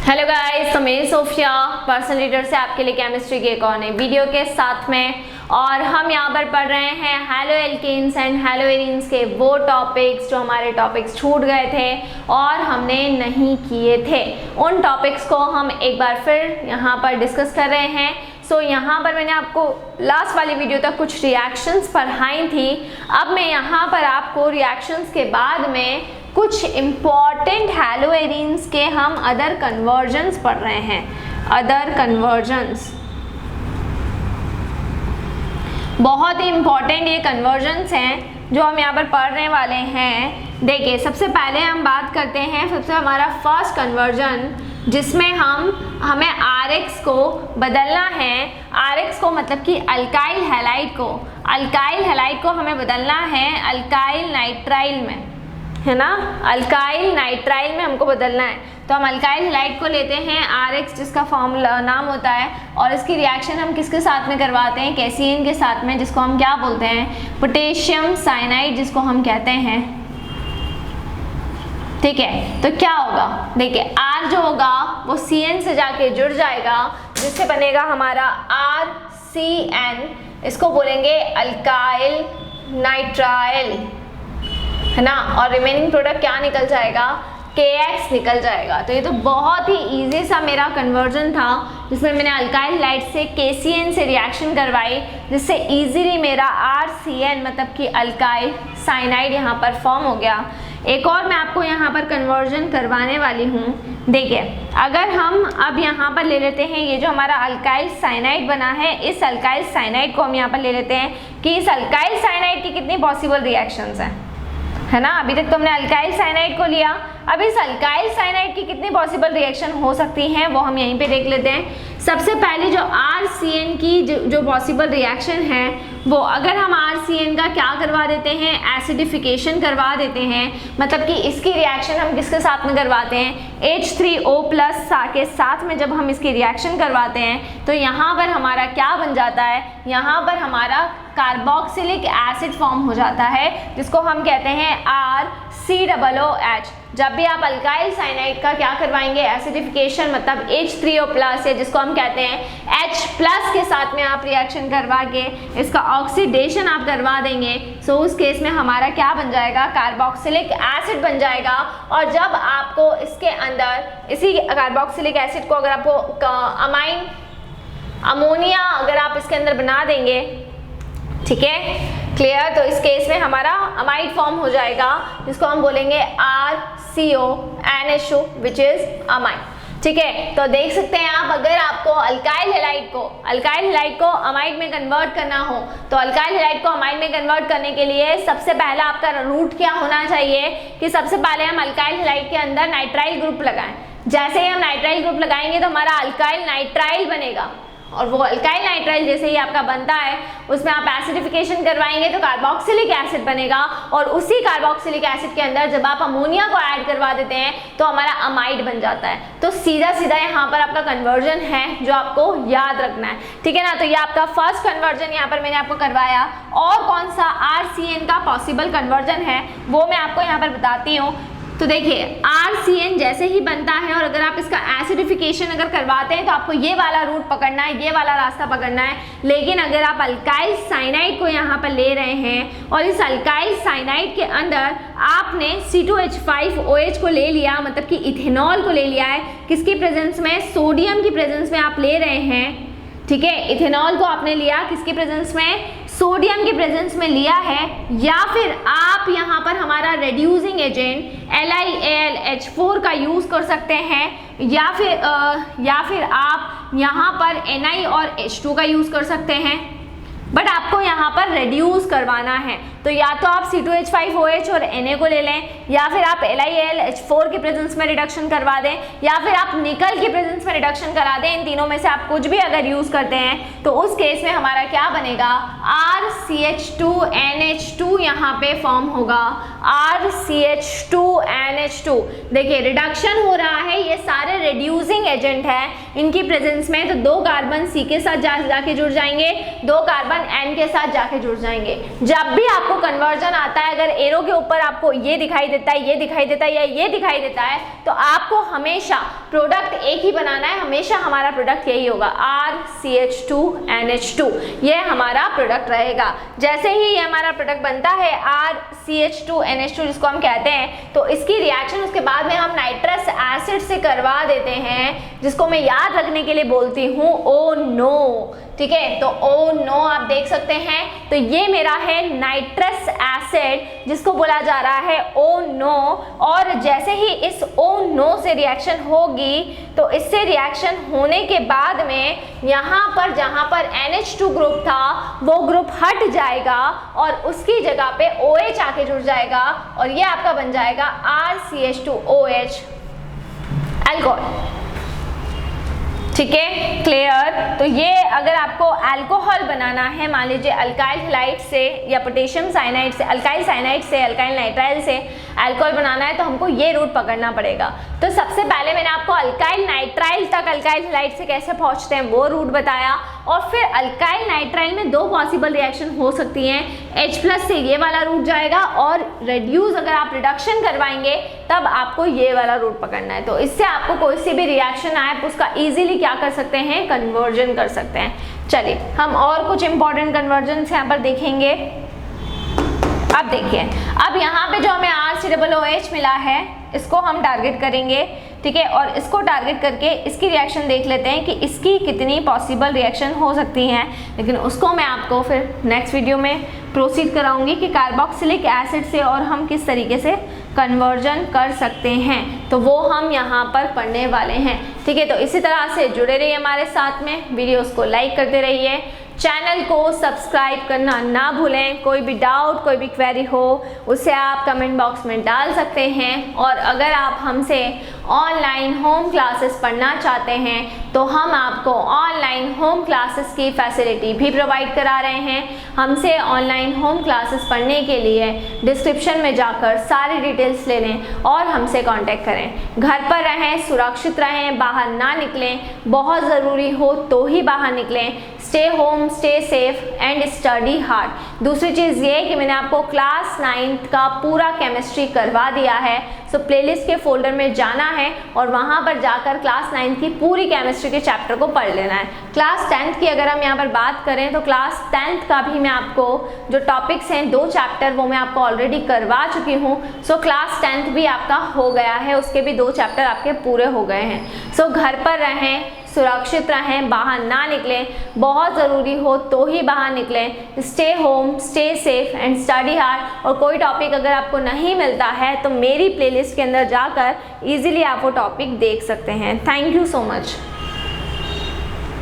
Hello guys, तो मैं Sophia personal reader से आपके लिए केमिस्ट्री के एक और नए वीडियो के साथ में, और हम यहाँ पर पढ़ रहे हैं haloalkanes and haloarenes के वो टॉपिक्स जो हमारे टॉपिक्स छूट गए थे और हमने नहीं किए थे। उन टॉपिक्स को हम एक बार फिर यहाँ पर डिस्कस कर रहे हैं। सो यहाँ पर मैंने आपको लास्ट वाली वीडियो तक कुछ रिएक्शंस पढ़ाई थी। अब मैं यहाँ पर आपको रिएक्शंस के बाद में कुछ इम्पॉर्टेंट हैलो एरीन्स के हम अदर कन्वर्जन्स पढ़ रहे हैं। अदर कन्वर्जन्स बहुत ही इम्पॉर्टेंट ये कन्वर्जन्स हैं जो हम यहाँ पर पढ़ने वाले हैं। देखिए, सबसे पहले हम बात करते हैं सबसे हमारा फर्स्ट कन्वर्जन, जिसमें हमें RX को बदलना है। RX को मतलब कि अल्काइल हैलाइड को हमें बदलना है अल्काइल नाइट्राइल में, है ना। अल्काइल नाइट्राइल में हमको बदलना है। तो हम अल्काइल हैलाइड को लेते हैं RX, जिसका फॉर्मूला नाम होता है, और इसकी रिएक्शन हम किसके साथ में करवाते हैं? कैसीन के साथ में, जिसको हम क्या बोलते हैं? पोटेशियम साइनाइड, जिसको हम कहते हैं। ठीक है, तो क्या होगा? देखिए, R जो होगा वो CN से जाके जुड़ जाएगा, जिससे बनेगा हमारा RCN। इसको बोलेंगे अल्काइल नाइट्राइल, है ना। और रिमेनिंग प्रोडक्ट क्या निकल जाएगा? KX निकल जाएगा। तो ये तो बहुत ही इजी सा मेरा कन्वर्जन था, जिसमें मैंने अल्काइल हैलाइड से KCN से रिएक्शन करवाई, जिससे इजीली मेरा RCN मतलब कि अल्काइल साइनाइड यहाँ पर फॉर्म हो गया। एक और मैं आपको यहाँ पर कन्वर्जन करवाने वाली हूँ। देखिए, अगर हम अब यहाँ पर ले लेते हैं ये जो हमारा अल्काइल साइनाइड बना है, इस अल्काइल साइनाइड को हम यहाँ पर ले लेते हैं कि इस अल्काइल साइनाइड की कितनी पॉसिबल रिएक्शंस हैं, है ना। अभी तक तो हमने अल्काइल साइनाइड को लिया, अब इस अल्काइल साइनाइड की कितनी पॉसिबल रिएक्शन हो सकती हैं वो हम यहीं पे देख लेते हैं। सबसे पहले जो RCN की जो पॉसिबल रिएक्शन है, वो अगर हम RCN का क्या करवा देते हैं? एसिडिफिकेशन करवा देते हैं। मतलब कि इसकी रिएक्शन हम किसके साथ में करवाते हैं? H3O+ के साथ में जब हम इसकी रिएक्शन करवाते हैं तो यहाँ पर हमारा क्या बन जाता है? यहाँ पर हमारा कार्बोक्सिलिक एसिड फॉर्म हो जाता है, जिसको हम कहते हैं RCOOH। जब भी आप अल्काइल साइनाइड का क्या करवाएंगे? एसिडिफिकेशन, मतलब H3O+ है, जिसको हम कहते हैं H+ के साथ में आप रिएक्शन करवा के इसका ऑक्सीडेशन आप करवा देंगे। सो उस केस में हमारा क्या बन जाएगा? कार्बोक्सिलिक एसिड बन जाएगा। और जब आपको इसके अंदर इसी कार्बोक्सिलिक एसिड को अगर आपको अमोनिया अगर आप इसके अंदर बना देंगे, ठीक है, क्लियर, तो इस केस में हमारा अमाइड फॉर्म हो जाएगा, जिसको हम बोलेंगे RCONH2 विच इज अमाइड। ठीक है, तो देख सकते हैं आप, अगर आपको अल्काइल हैलाइड को अमाइड में कन्वर्ट करना हो, तो अल्काइल हैलाइड को अमाइड में कन्वर्ट करने के लिए सबसे पहला आपका रूट क्या होना चाहिए कि सबसे पहले हम अल्काइल हैलाइड के अंदर नाइट्राइल ग्रुप लगाएं। जैसे ही हम नाइट्राइल ग्रुप लगाएंगे तो हमारा अल्काइल नाइट्राइल बनेगा, और वो अल्काइल नाइट्राइल जैसे ही आपका बनता है उसमें आप एसिडिफिकेशन करवाएंगे तो कार्बोक्सिलिक एसिड बनेगा, और उसी कार्बोक्सिलिक एसिड के अंदर जब आप अमोनिया को ऐड करवा देते हैं तो हमारा अमाइड बन जाता है। तो सीधा सीधा यहाँ पर आपका कन्वर्जन है जो आपको याद रखना है, ठीक है ना। तो ये आपका फर्स्ट कन्वर्जन यहाँ पर मैंने आपको करवाया। और कौन सा RCN का पॉसिबल कन्वर्जन है वो मैं आपको यहाँ पर बताती हूँ। तो देखिए, RCN जैसे ही बनता है और अगर आप इसका एसिडिफिकेशन अगर करवाते हैं तो आपको ये वाला रूट पकड़ना है, ये वाला रास्ता पकड़ना है। लेकिन अगर आप अल्काइल साइनाइड को यहाँ पर ले रहे हैं और इस अल्काइल साइनाइड के अंदर आपने C2H5OH को ले लिया, मतलब कि इथेनॉल को ले लिया है, किसकी प्रेजेंस में? सोडियम की प्रेजेंस में आप ले रहे हैं, ठीक है। इथेनॉल को आपने लिया किसकी प्रेजेंस में? सोडियम की प्रेजेंस में लिया है। या फिर आप यहाँ पर हमारा रेड्यूसिंग एजेंट LiAlH4 का यूज कर सकते हैं, या फिर आप यहाँ पर Na और H2 का यूज कर सकते हैं, बट आपको यहाँ पर रेड्यूस करवाना है। तो या तो आप C2H5OH और Na को ले लें, या फिर आप LiAlH4 के प्रेजेंस में रिडक्शन करवा दें, या फिर आप निकल के प्रेजेंस में रिडक्शन करा दें। इन तीनों में से आप कुछ भी अगर यूज करते हैं तो उस केस में हमारा क्या बनेगा? RCH2NH2 यहाँ पे फॉर्म होगा, RCH2NH2। देखिए, रिडक्शन हो रहा है, ये सारे रिड्यूसिंग एजेंट है, इनकी प्रेजेंस में। तो 2 कार्बन C के साथ जाके जुड़ जाएंगे, 2 कार्बन कार्बन N के साथ जाके जुड़ जाएंगे। जब भी आपको कन्वर्जन आता है, अगर एरो के ऊपर आपको ये दिखाई देता है, ये दिखाई देता है या ये दिखाई देता है, तो आपको हमेशा प्रोडक्ट एक ही बनाना है। हमेशा हमारा प्रोडक्ट यही होगा, RCH2NH2, ये हमारा प्रोडक्ट रहेगा। जैसे ही ये हमारा प्रोडक्ट बनता है RCH2NH2 जिसको हम कहते हैं, तो इसकी रिएक्शन उसके बाद में हम नाइट्रस एसिड से करवा देते हैं, जिसको मैं याद रखने के लिए बोलती हूँ O ठीक है। तो O आप देख सकते हैं, तो ये मेरा है नाइट्रस एसिड जिसको बोला जा रहा है O। और जैसे ही इस O से रिएक्शन होगी, तो इससे रिएक्शन होने के बाद में यहाँ पर जहाँ पर NH2 ग्रुप था वो ग्रुप हट जाएगा और उसकी जगह पे OH आके जुड़ जाएगा और ये आपका बन जाएगा RCH2OH अल्कोहल। ठीक है, क्लियर। तो ये अगर आपको अल्कोहल बनाना है, मान लीजिए अल्काइल हैलाइड से या पोटेशियम साइनाइड से, अल्काइल साइनाइड से, अल्काइल नाइट्राइल से अल्कोहल बनाना है, तो हमको ये रूट पकड़ना पड़ेगा। तो सबसे पहले मैंने आपको अल्काइल नाइट्राइल तक अल्काइल हैलाइड से कैसे पहुंचते हैं वो रूट बताया, और फिर अल्काइल नाइट्राइल में दो पॉसिबल रिएक्शन हो सकती हैं। H+ से ये वाला रूट जाएगा और रेड्यूस अगर आप रिडक्शन करवाएंगे तब आपको ये वाला रूट पकड़ना है। तो इससे आपको कोई सी भी रिएक्शन आए उसका इजीली क्या कर सकते हैं, कन्वर्जन कर सकते हैं। चलिए हम और कुछ इंपॉर्टेंट कन्वर्जन यहाँ पर देखेंगे। अब देखिए, अब यहाँ पे जो हमें RCOOH मिला है इसको हम टारगेट करेंगे, ठीक है, और इसको टारगेट करके इसकी रिएक्शन देख लेते हैं कि इसकी कितनी पॉसिबल रिएक्शन हो सकती हैं। लेकिन उसको मैं आपको फिर नेक्स्ट वीडियो में प्रोसीड कराऊंगी कि कार्बोक्सिलिक एसिड से और हम किस तरीके से कन्वर्जन कर सकते हैं, तो वो हम यहाँ पर पढ़ने वाले हैं। ठीक है, तो इसी तरह से जुड़े रहिए हमारे साथ में, वीडियोस को लाइक करते रहिए, चैनल को सब्सक्राइब करना ना भूलें। कोई भी डाउट, कोई भी क्वेरी हो उसे आप कमेंट बॉक्स में डाल सकते हैं। और अगर आप हमसे ऑनलाइन होम क्लासेस पढ़ना चाहते हैं तो हम आपको ऑनलाइन होम क्लासेस की फैसिलिटी भी प्रोवाइड करा रहे हैं। हमसे ऑनलाइन होम क्लासेस पढ़ने के लिए डिस्क्रिप्शन में जाकर सारी डिटेल्स ले लें और हमसे कांटेक्ट करें। घर पर रहें, सुरक्षित रहें, बाहर ना निकलें, बहुत ज़रूरी हो तो ही बाहर निकलें। Stay home, stay safe and study hard. दूसरी चीज़ ये कि मैंने आपको क्लास 9th का पूरा केमिस्ट्री करवा दिया है, सो प्लेलिस्ट के फोल्डर में जाना है और वहाँ पर जाकर क्लास 9th की पूरी केमिस्ट्री के चैप्टर को पढ़ लेना है। क्लास 10th की अगर हम यहाँ पर बात करें तो क्लास 10th का भी मैं आपको जो टॉपिक्स हैं 2 चैप्टर वो मैं आपको ऑलरेडी करवा चुकी हूँ। सो क्लास 10th भी आपका हो गया है, उसके भी 2 चैप्टर आपके पूरे हो गए हैं। सो घर पर रहें, सुरक्षित रहें, बाहर ना निकलें, बहुत ज़रूरी हो तो ही बाहर निकलें। Stay home, stay safe and study hard. और कोई टॉपिक अगर आपको नहीं मिलता है तो मेरी प्लेलिस्ट के अंदर जाकर इजीली आप वो टॉपिक देख सकते हैं। Thank you so much.